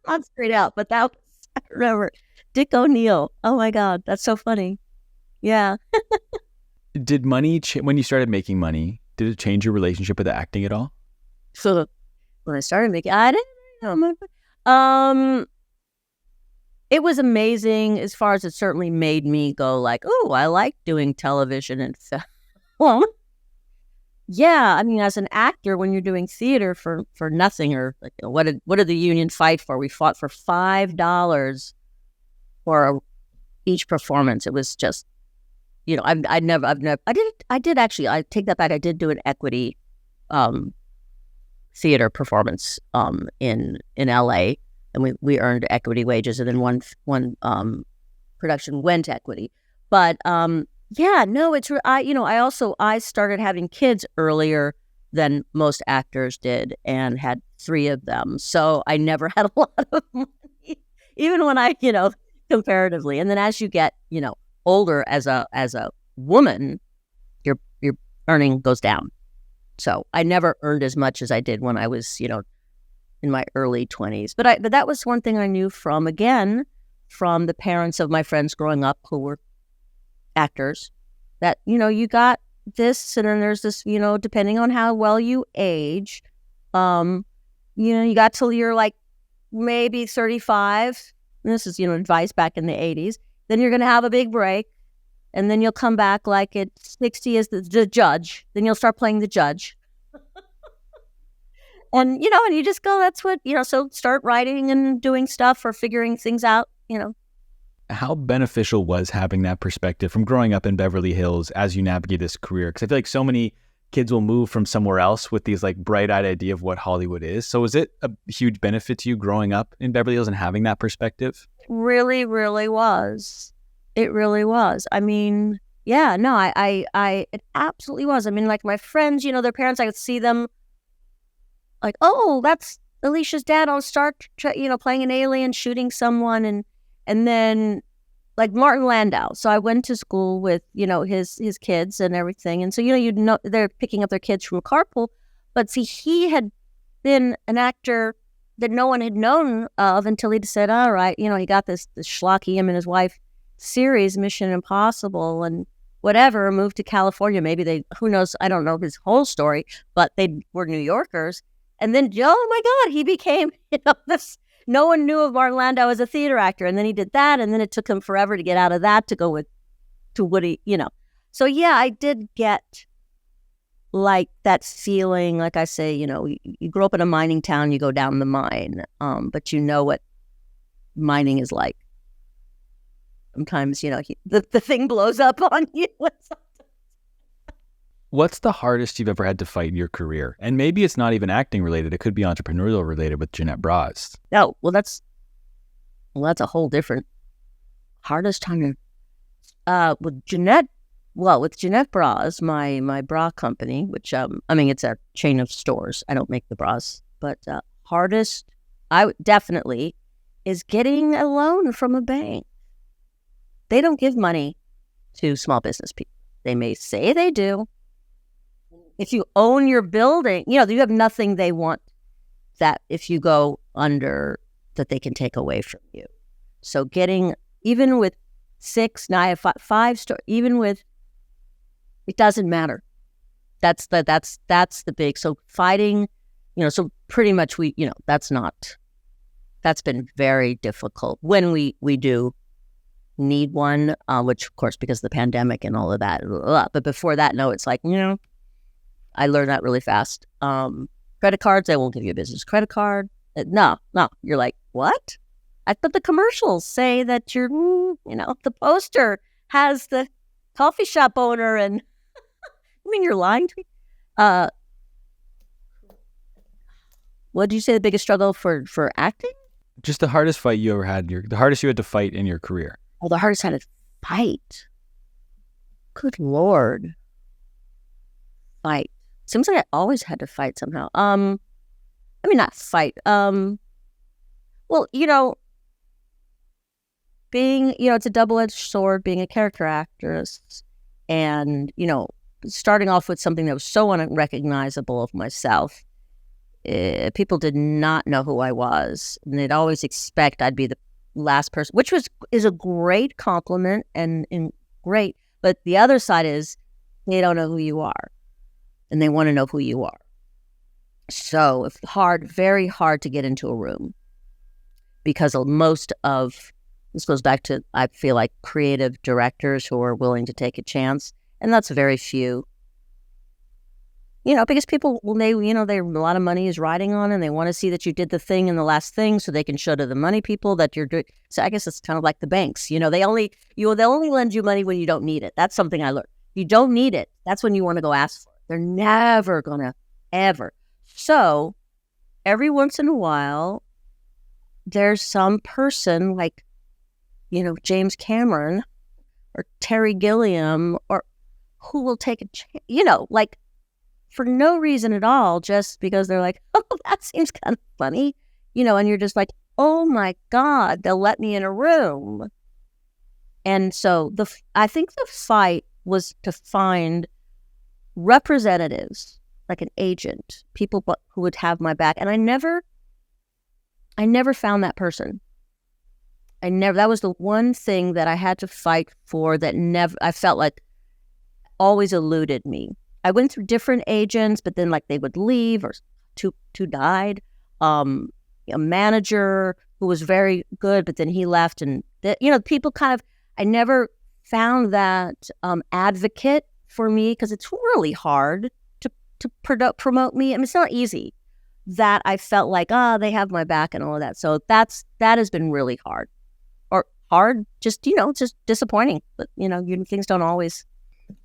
Not straight out, but that was, I remember, Dick O'Neill. Oh my God, that's so funny. Yeah. Did money, when you started making money, did it change your relationship with acting at all? So when I started making, I didn't know. It was amazing, as far as it certainly made me go like, oh, I like doing television and film. Yeah, I mean, as an actor, when you're doing theater for nothing, or like, what did the union fight for? We fought for $5 for each performance. It was just, I take that back. I did do an equity theater performance in LA. And we earned equity wages, and then one production went equity. But it's I started having kids earlier than most actors did, and had 3 of them. So I never had a lot of money, even when I comparatively. And then as you get older as a woman, your earning goes down. So I never earned as much as I did when I was in my early 20s. But that was one thing I knew from the parents of my friends growing up who were actors, that, you got this, and then there's this, depending on how well you age, you got till you're like maybe 35, and this is, advice back in the 80s, then you're going to have a big break. And then you'll come back like at 60 as the judge. Then you'll start playing the judge. And, and you just go, that's what, so start writing and doing stuff or figuring things out, How beneficial was having that perspective from growing up in Beverly Hills as you navigate this career? Because I feel like so many kids will move from somewhere else with these like bright-eyed idea of what Hollywood is. So was it a huge benefit to you growing up in Beverly Hills and having that perspective? Really, really was. It really was. I mean, yeah, no, it absolutely was. I mean, like my friends, their parents, I could see them like, oh, that's Alicia's dad on Star Trek, playing an alien, shooting someone. And then like Martin Landau. So I went to school with, his kids and everything. And so, they're picking up their kids from a carpool. But see, he had been an actor that no one had known of until he said, all right, he got this schlocky, him and his wife, series Mission Impossible and whatever, moved to California. Maybe who knows, I don't know his whole story, but they were New Yorkers. And then, oh my God, he became, this, no one knew of Martin Landau as a theater actor. And then he did that. And then it took him forever to get out of that to go to Woody, So yeah, I did get like that feeling, like I say, you grow up in a mining town, you go down the mine, but you know what mining is like. Sometimes, the thing blows up on you. What's the hardest you've ever had to fight in your career? And maybe it's not even acting related. It could be entrepreneurial related with Jenette Bras. Oh, that's a whole different hardest time. With Jenette Bras, my bra company, which, it's a chain of stores. I don't make the bras, but hardest, definitely, is getting a loan from a bank. They don't give money to small business people. They may say they do. If you own your building, you have nothing they want that if you go under that they can take away from you. So getting, even with 6, now I have 5 stores, even with, it doesn't matter. That's the big, so fighting, so pretty much that's been very difficult when we do need one, which of course because of the pandemic and all of that, but before that, no, it's like, I learned that really fast. Credit cards, they won't give you a business credit card. No, you're like, what? I thought the commercials say that you're, the poster has the coffee shop owner and I mean, you're lying to me. What did you say the biggest struggle for acting? Just the hardest fight you ever had, the hardest you had to fight in your career. Oh, the hardest I had to fight. Good Lord. Fight. Seems like I always had to fight somehow. Not fight. Well, being, it's a double-edged sword, being a character actress and, starting off with something that was so unrecognizable of myself. People did not know who I was, and they'd always expect I'd be the last person, which is a great compliment and great. But the other side is they don't know who you are, and they want to know who you are. So it's very hard to get into a room because most of this goes back to, I feel like, creative directors who are willing to take a chance, and that's very few. Because people, a lot of money is riding on, and they want to see that you did the thing and the last thing, so they can show to the money people that you're doing. So I guess it's kind of like the banks. They only lend you money when you don't need it. That's something I learned. You don't need it. That's when you want to go ask for it. They're never gonna ever. So every once in a while, there's some person like, James Cameron or Terry Gilliam or who will take a chance. Like, for no reason at all, just because they're like, oh, that seems kind of funny, and you're just like, oh my God, they'll let me in a room. And so I think the fight was to find representatives, like an agent, people who would have my back. And I never found that person. That was the one thing that I had to fight for that I felt like always eluded me. I went through different agents, but then like they would leave or two died. A manager who was very good, but then he left, and people kind of, I never found that advocate for me, because it's really hard to promote me. I mean, it's not easy, that I felt like, they have my back and all of that. So that has been really hard. Or hard, just disappointing. But, things don't always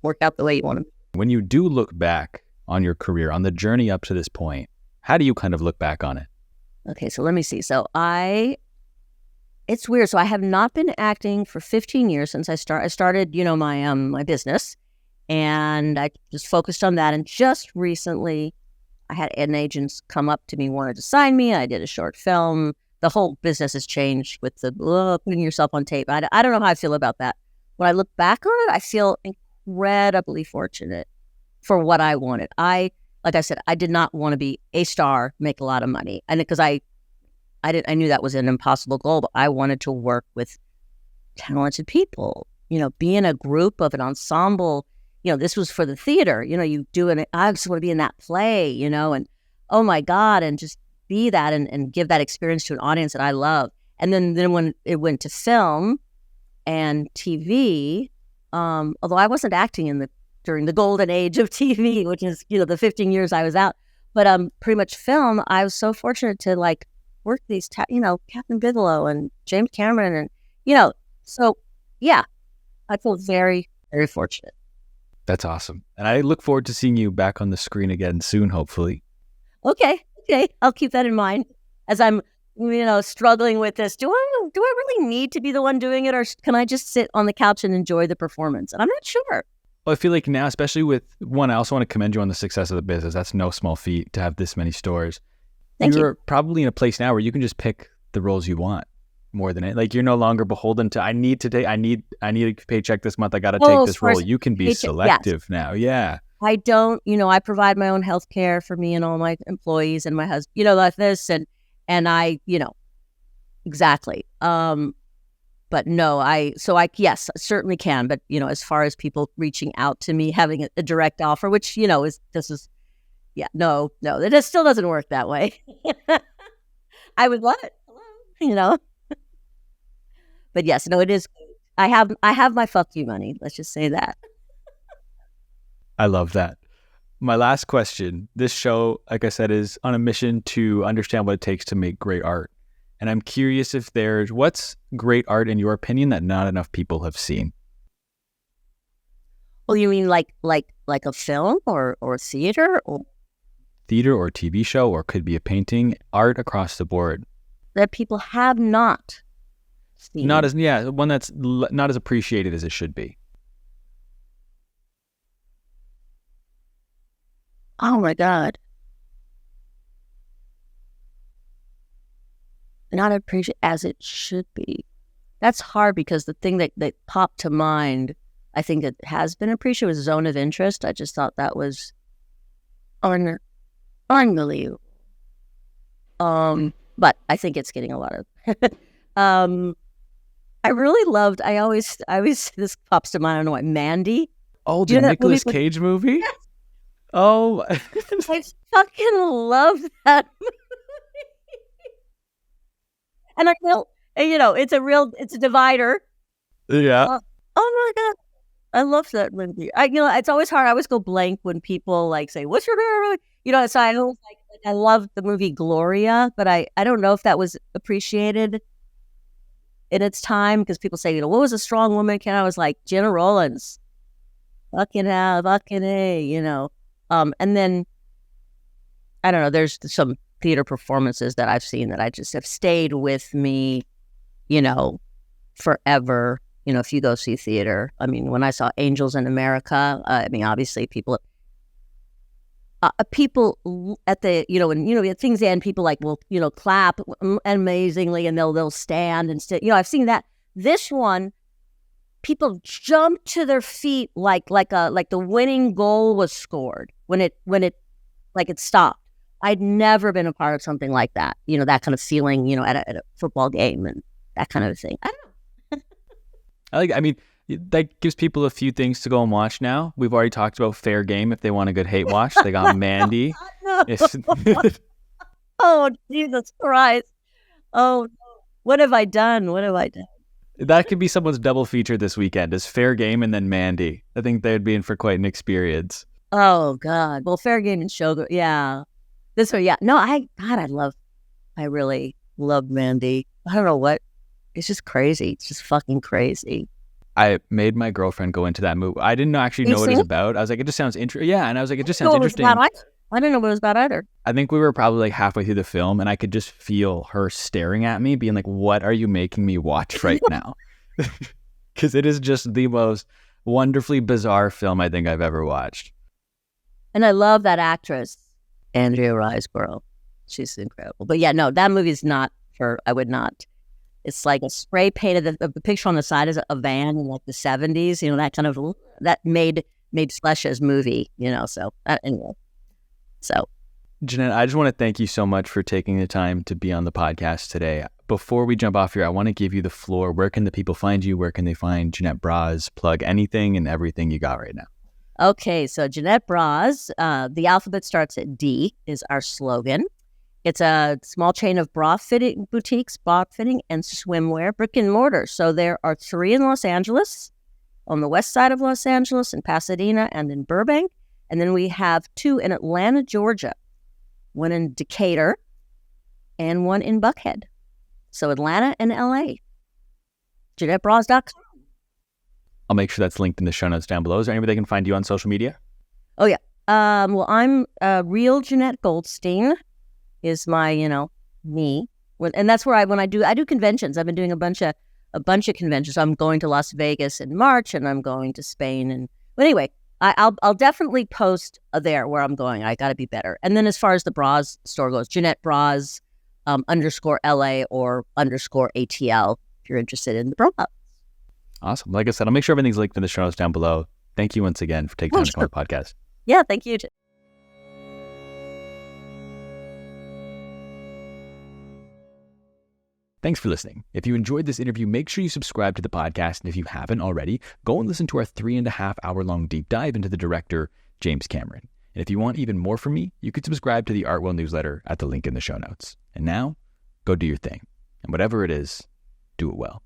work out the way you want them. When you do look back on your career, on the journey up to this point, how do you kind of look back on it? Okay, so let me see. So it's weird. So I have not been acting for 15 years since I started, my business, and I just focused on that. And just recently, I had an agent come up to me, wanted to sign me. I did a short film. The whole business has changed with the putting yourself on tape. I don't know how I feel about that. When I look back on it, I feel incredibly fortunate for what I wanted. Like I said, I did not want to be a star, make a lot of money, and because I knew that was an impossible goal. But I wanted to work with talented people. Be in a group of an ensemble. This was for the theater. You do it. I just want to be in that play. And oh my God, and just be that and give that experience to an audience that I love. And then when it went to film and TV, although I wasn't acting during the golden age of TV, which is, the 15 years I was out, but pretty much film, I was so fortunate to work these, Captain Bigelow and James Cameron and, so yeah, I feel very, very fortunate. That's awesome. And I look forward to seeing you back on the screen again soon, hopefully. Okay. I'll keep that in mind as I'm, struggling with this. Do I really need to be the one doing it, or can I just sit on the couch and enjoy the performance? And I'm not sure. Well, I feel like now, especially with one, I also want to commend you on the success of the business. That's no small feat to have this many stores. Thank you. You're probably in a place now where you can just pick the roles you want more than it. Like, you're no longer beholden to, I need a paycheck this month. I got to take this role. You can be selective now. Yeah. I don't, I provide my own health care for me and all my employees and my husband, like this. And I, exactly. But no, yes, I certainly can. But, as far as people reaching out to me, having a direct offer, which, no, it still doesn't work that way. I would love it. Hello, But yes, no, it is. I have my fuck you money. Let's just say that. I love that. My last question. This show, like I said, is on a mission to understand what it takes to make great art. And I'm curious if what's great art in your opinion that not enough people have seen? Well, you mean like a film or theater? Or theater or TV show, or could be a painting, art across the board. That people have not seen. One that's not as appreciated as it should be. Oh my God. Not appreciated as it should be. That's hard, because the thing that popped to mind, I think that has been appreciated, was Zone of Interest. I just thought that was unbelievable. But I think it's getting a lot of I really loved, I always this pops to mind, I don't know why, Mandy. Oh, the Nicolas Cage movie? Yes. Oh, I fucking love that movie. And I feel, it's a divider. Yeah. Oh my God. I love that movie. It's always hard. I always go blank when people say, "What's your favorite movie?" So I always I love the movie Gloria, but I don't know if that was appreciated in its time, because people say, what was a strong woman? I was like, Jenna Rollins. Fucking hell, fucking A, and then, I don't know, there's some theater performances that I've seen that I just have stayed with me, forever. If you go see theater, I mean, when I saw Angels in America, obviously people at the, when, at things end, people will, clap amazingly, and they'll stand and I've seen that. This one, people jump to their feet like the winning goal was scored when it stopped. I'd never been a part of something like that, that kind of feeling, at a football game and that kind of thing. I don't know. That gives people a few things to go and watch now. We've already talked about Fair Game if they want a good hate watch. They got Mandy. Oh, Jesus Christ. Oh, What have I done? What have I done? That could be someone's double feature this weekend is Fair Game and then Mandy. I think they'd be in for quite an experience. Oh, God. Well, Fair Game and Showgirl. Yeah. This one, yeah. No, I really love Mandy. I don't know what. It's just crazy. It's just fucking crazy. I made my girlfriend go into that movie. I didn't actually know what it was about. I was like, it just sounds interesting. Yeah, and I was like, it just sounds interesting. I didn't know what it was about either. I think we were probably like halfway through the film, and I could just feel her staring at me, being like, what are you making me watch right now? Because it is just the most wonderfully bizarre film I think I've ever watched. And I love that actress, Andrea Riseborough. She's incredible. But yeah, no, that movie is not for, I would not. It's like a spray painted, the picture on the side is a van in like the 70s, you know, that kind of, that made Slesh's movie, you know, so anyway. So, Jenette, I just want to thank you so much for taking the time to be on the podcast today. Before we jump off here, I want to give you the floor. Where can the people find you? Where can they find Jenette Braz? Plug anything and everything you got right now. Okay, so Jenette Braz, the alphabet starts at D is our slogan. It's a small chain of bra fitting boutiques, bra fitting and swimwear, brick and mortar. So there are 3 in Los Angeles, on the west side of Los Angeles, in Pasadena and in Burbank. And then we have 2 in Atlanta, Georgia, 1 in Decatur, and 1 in Buckhead. So Atlanta and LA. JenetteBraz.com. I'll make sure that's linked in the show notes down below. Is there anybody they can find you on social media? Oh, yeah. Well, I'm real Jenette Goldstein is my, me. And that's where I do conventions. I've been doing a bunch of conventions. I'm going to Las Vegas in March, and I'm going to Spain. But anyway, I'll definitely post there where I'm going. I got to be better. And then as far as the Braz store goes, Jenette Braz _LA or _ATL if you're interested in the bra. Awesome. Like I said, I'll make sure everything's linked in the show notes down below. Thank you once again for taking time to come on the podcast. Yeah, thank you. Thanks for listening. If you enjoyed this interview, make sure you subscribe to the podcast. And if you haven't already, go and listen to our 3.5-hour-long deep dive into the director, James Cameron. And if you want even more from me, you could subscribe to the Artwell newsletter at the link in the show notes. And now, go do your thing. And whatever it is, do it well.